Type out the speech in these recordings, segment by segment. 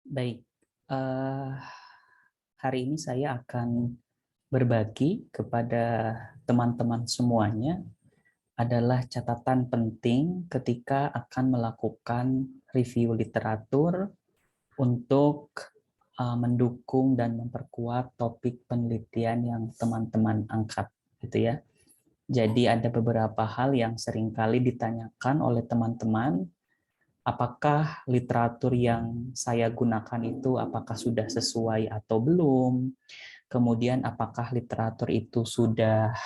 Baik, eh, hari ini saya akan berbagi kepada teman-teman semuanya adalah catatan penting ketika akan melakukan review literatur untuk mendukung dan memperkuat topik penelitian yang teman-teman angkat, gitu ya. Jadi ada beberapa hal yang seringkali ditanyakan oleh teman-teman. Apakah literatur yang saya gunakan itu apakah sudah sesuai atau belum? Kemudian apakah literatur itu sudah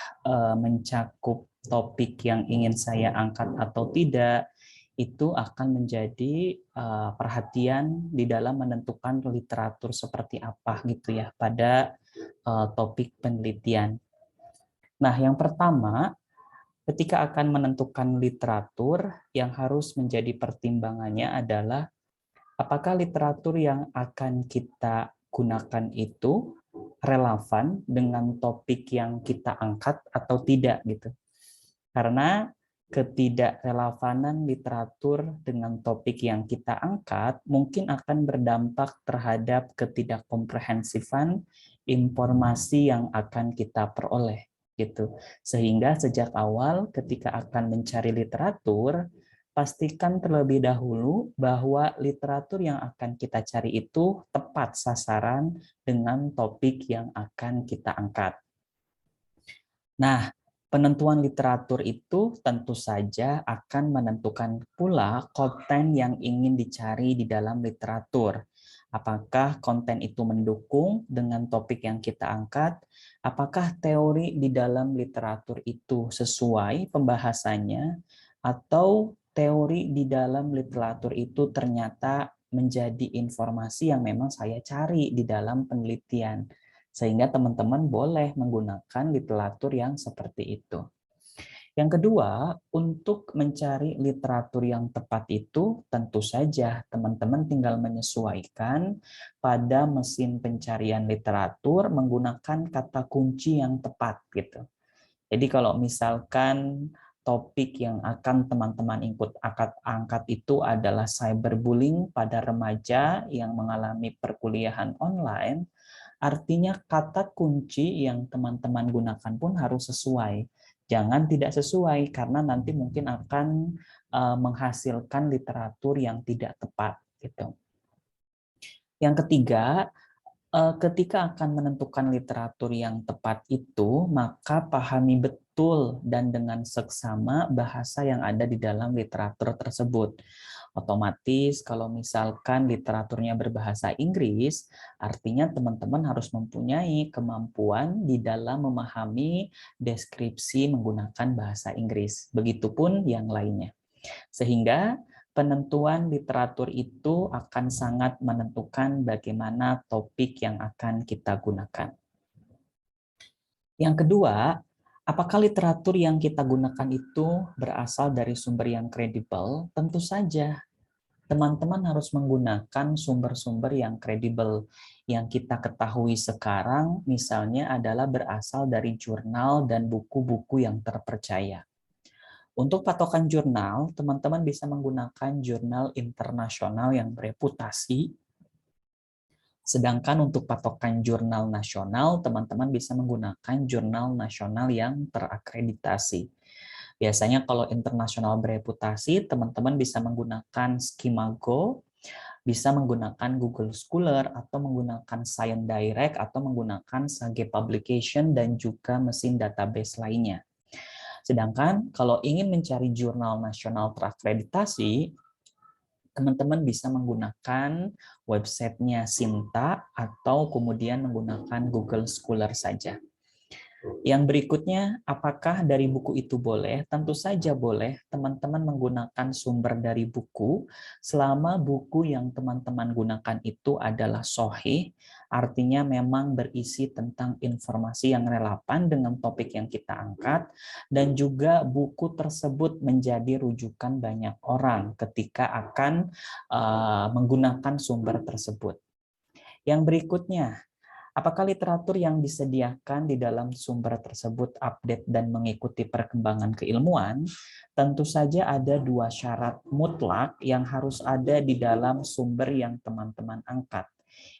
mencakup topik yang ingin saya angkat atau tidak? Itu akan menjadi perhatian di dalam menentukan literatur seperti apa gitu ya pada topik penelitian. Nah, yang pertama, ketika akan menentukan literatur, yang harus menjadi pertimbangannya adalah apakah literatur yang akan kita gunakan itu relevan dengan topik yang kita angkat atau tidak gitu. Karena ketidakrelevanan literatur dengan topik yang kita angkat mungkin akan berdampak terhadap ketidakkomprehensifan informasi yang akan kita peroleh gitu. Sehingga sejak awal ketika akan mencari literatur, pastikan terlebih dahulu bahwa literatur yang akan kita cari itu tepat sasaran dengan topik yang akan kita angkat. Nah, penentuan literatur itu tentu saja akan menentukan pula konten yang ingin dicari di dalam literatur. Apakah konten itu mendukung dengan topik yang kita angkat? Apakah teori di dalam literatur itu sesuai pembahasannya? Atau teori di dalam literatur itu ternyata menjadi informasi yang memang saya cari di dalam penelitian? Sehingga teman-teman boleh menggunakan literatur yang seperti itu. Yang kedua, untuk mencari literatur yang tepat itu tentu saja teman-teman tinggal menyesuaikan pada mesin pencarian literatur menggunakan kata kunci yang tepat gitu. Jadi kalau misalkan topik yang akan teman-teman angkat itu adalah cyberbullying pada remaja yang mengalami perkuliahan online, artinya kata kunci yang teman-teman gunakan pun harus sesuai. Jangan tidak sesuai karena nanti mungkin akan menghasilkan literatur yang tidak tepat gitu. Yang ketiga, ketika akan menentukan literatur yang tepat itu, maka pahami betul dan dengan seksama bahasa yang ada di dalam literatur tersebut. Otomatis kalau misalkan literaturnya berbahasa Inggris, artinya teman-teman harus mempunyai kemampuan di dalam memahami deskripsi menggunakan bahasa Inggris. Begitupun yang lainnya. Sehingga penentuan literatur itu akan sangat menentukan bagaimana topik yang akan kita gunakan. Yang kedua, apakah literatur yang kita gunakan itu berasal dari sumber yang kredibel? Tentu saja. Teman-teman harus menggunakan sumber-sumber yang kredibel. Yang kita ketahui sekarang misalnya adalah berasal dari jurnal dan buku-buku yang terpercaya. Untuk patokan jurnal, teman-teman bisa menggunakan jurnal internasional yang bereputasi. Sedangkan untuk patokan jurnal nasional, teman-teman bisa menggunakan jurnal nasional yang terakreditasi. Biasanya kalau internasional bereputasi, teman-teman bisa menggunakan Skimago, bisa menggunakan Google Scholar, atau menggunakan Science Direct, atau menggunakan Sage Publication, dan juga mesin database lainnya. Sedangkan kalau ingin mencari jurnal nasional terakreditasi, teman-teman bisa menggunakan websitenya Sinta atau kemudian menggunakan Google Scholar saja. Yang berikutnya, apakah dari buku itu boleh? Tentu saja boleh. Teman-teman menggunakan sumber dari buku selama buku yang teman-teman gunakan itu adalah sahih, artinya memang berisi tentang informasi yang relevan dengan topik yang kita angkat, dan juga buku tersebut menjadi rujukan banyak orang ketika akan menggunakan sumber tersebut. Yang berikutnya, Apakah literatur yang disediakan di dalam sumber tersebut update dan mengikuti perkembangan keilmuan? Tentu saja ada dua syarat mutlak yang harus ada di dalam sumber yang teman-teman angkat.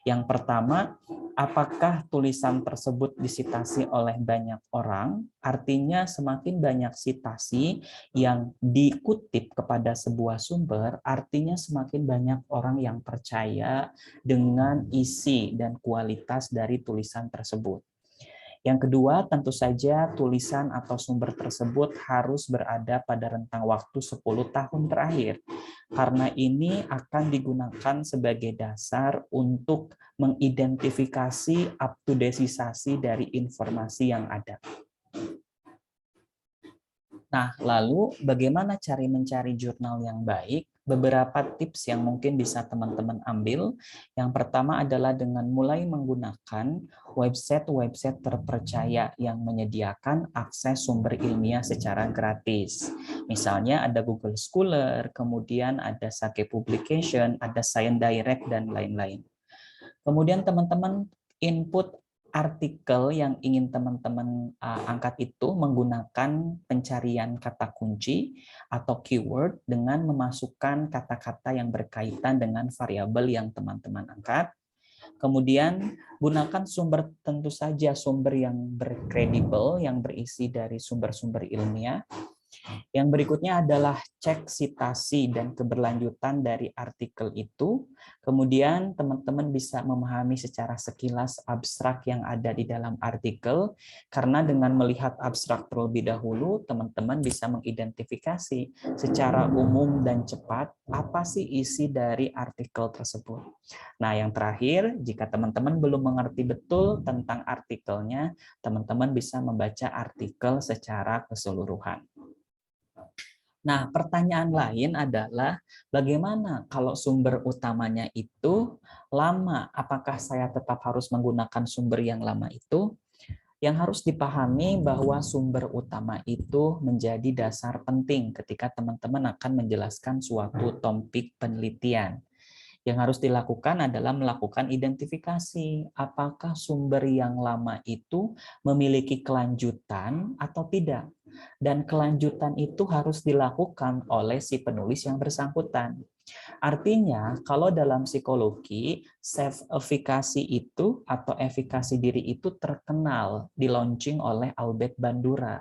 Yang pertama, apakah tulisan tersebut disitasi oleh banyak orang? Artinya semakin banyak sitasi yang dikutip kepada sebuah sumber, artinya semakin banyak orang yang percaya dengan isi dan kualitas dari tulisan tersebut. Yang kedua, tentu saja tulisan atau sumber tersebut harus berada pada rentang waktu 10 tahun terakhir. Karena ini akan digunakan sebagai dasar untuk mengidentifikasi up-to-date-isasi dari informasi yang ada. Nah, lalu bagaimana cara mencari jurnal yang baik? Beberapa tips yang mungkin bisa teman-teman ambil. Yang pertama adalah dengan mulai menggunakan website-website terpercaya yang menyediakan akses sumber ilmiah secara gratis. Misalnya ada Google Scholar, kemudian ada Sake Publication, ada Science Direct, dan lain-lain. Kemudian teman-teman input artikel yang ingin teman-teman angkat itu menggunakan pencarian kata kunci atau keyword dengan memasukkan kata-kata yang berkaitan dengan variabel yang teman-teman angkat. Kemudian gunakan sumber, tentu saja sumber yang berkredibel, yang berisi dari sumber-sumber ilmiah. Yang berikutnya adalah cek citasi dan keberlanjutan dari artikel itu. Kemudian teman-teman bisa memahami secara sekilas abstrak yang ada di dalam artikel, karena dengan melihat abstrak terlebih dahulu, teman-teman bisa mengidentifikasi secara umum dan cepat apa sih isi dari artikel tersebut. Nah, yang terakhir, jika teman-teman belum mengerti betul tentang artikelnya, teman-teman bisa membaca artikel secara keseluruhan. Nah, pertanyaan lain adalah bagaimana kalau sumber utamanya itu lama? Apakah saya tetap harus menggunakan sumber yang lama itu? Yang harus dipahami bahwa sumber utama itu menjadi dasar penting ketika teman-teman akan menjelaskan suatu topik penelitian. Yang harus dilakukan adalah melakukan identifikasi apakah sumber yang lama itu memiliki kelanjutan atau tidak. Dan kelanjutan itu harus dilakukan oleh si penulis yang bersangkutan. Artinya, kalau dalam psikologi, self-efikasi itu atau efikasi diri itu terkenal di launching oleh Albert Bandura.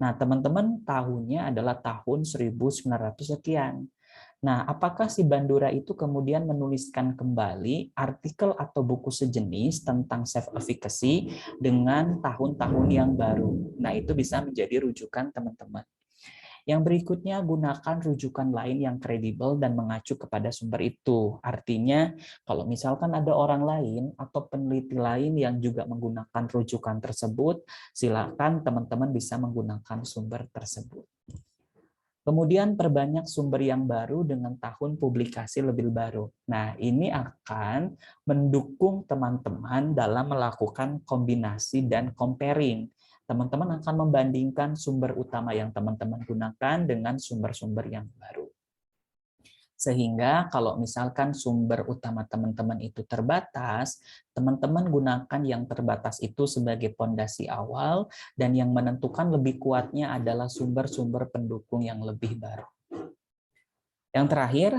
Nah, teman-teman tahunnya adalah tahun 1900 sekian. Nah, apakah si Bandura itu kemudian menuliskan kembali artikel atau buku sejenis tentang self-efficacy dengan tahun-tahun yang baru? Nah, itu bisa menjadi rujukan teman-teman. Yang berikutnya, gunakan rujukan lain yang kredibel dan mengacu kepada sumber itu. Artinya, kalau misalkan ada orang lain atau peneliti lain yang juga menggunakan rujukan tersebut, silakan teman-teman bisa menggunakan sumber tersebut. Kemudian perbanyak sumber yang baru dengan tahun publikasi lebih baru. Nah, ini akan mendukung teman-teman dalam melakukan kombinasi dan comparing. Teman-teman akan membandingkan sumber utama yang teman-teman gunakan dengan sumber-sumber yang baru. Sehingga kalau misalkan sumber utama teman-teman itu terbatas, teman-teman gunakan yang terbatas itu sebagai pondasi awal, dan yang menentukan lebih kuatnya adalah sumber-sumber pendukung yang lebih baru. Yang terakhir,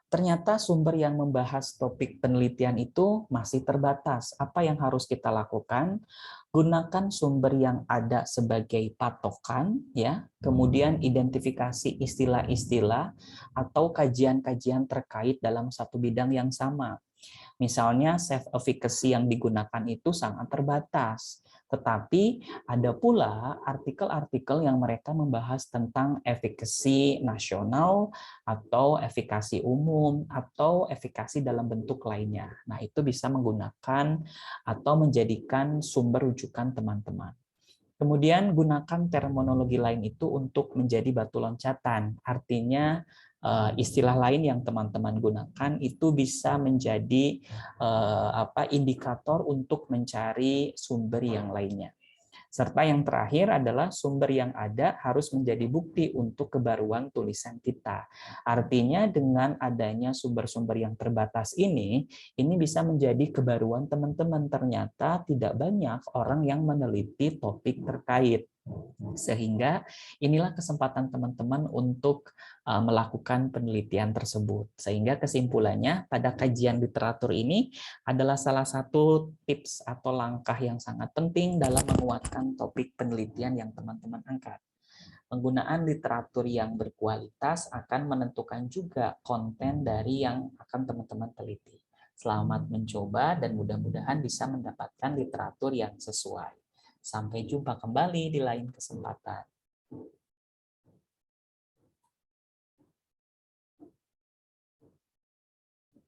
ternyata sumber yang membahas topik penelitian itu masih terbatas. Apa yang harus kita lakukan? Gunakan sumber yang ada sebagai patokan, ya. Kemudian identifikasi istilah-istilah atau kajian-kajian terkait dalam satu bidang yang sama. Misalnya self-efficacy yang digunakan itu sangat terbatas. Tetapi ada pula artikel-artikel yang mereka membahas tentang efikasi nasional atau efikasi umum atau efikasi dalam bentuk lainnya. Nah, itu bisa menggunakan atau menjadikan sumber rujukan teman-teman. Kemudian gunakan terminologi lain itu untuk menjadi batu loncatan. Artinya istilah lain yang teman-teman gunakan itu bisa menjadi indikator untuk mencari sumber yang lainnya. Serta yang terakhir adalah sumber yang ada harus menjadi bukti untuk kebaruan tulisan kita. Artinya dengan adanya sumber-sumber yang terbatas ini bisa menjadi kebaruan teman-teman. Ternyata tidak banyak orang yang meneliti topik terkait. Sehingga inilah kesempatan teman-teman untuk melakukan penelitian tersebut. Sehingga kesimpulannya pada kajian literatur ini adalah salah satu tips atau langkah yang sangat penting dalam menguatkan topik penelitian yang teman-teman angkat. Penggunaan literatur yang berkualitas akan menentukan juga konten dari yang akan teman-teman teliti. Selamat mencoba dan mudah-mudahan bisa mendapatkan literatur yang sesuai. Sampai jumpa kembali di lain kesempatan.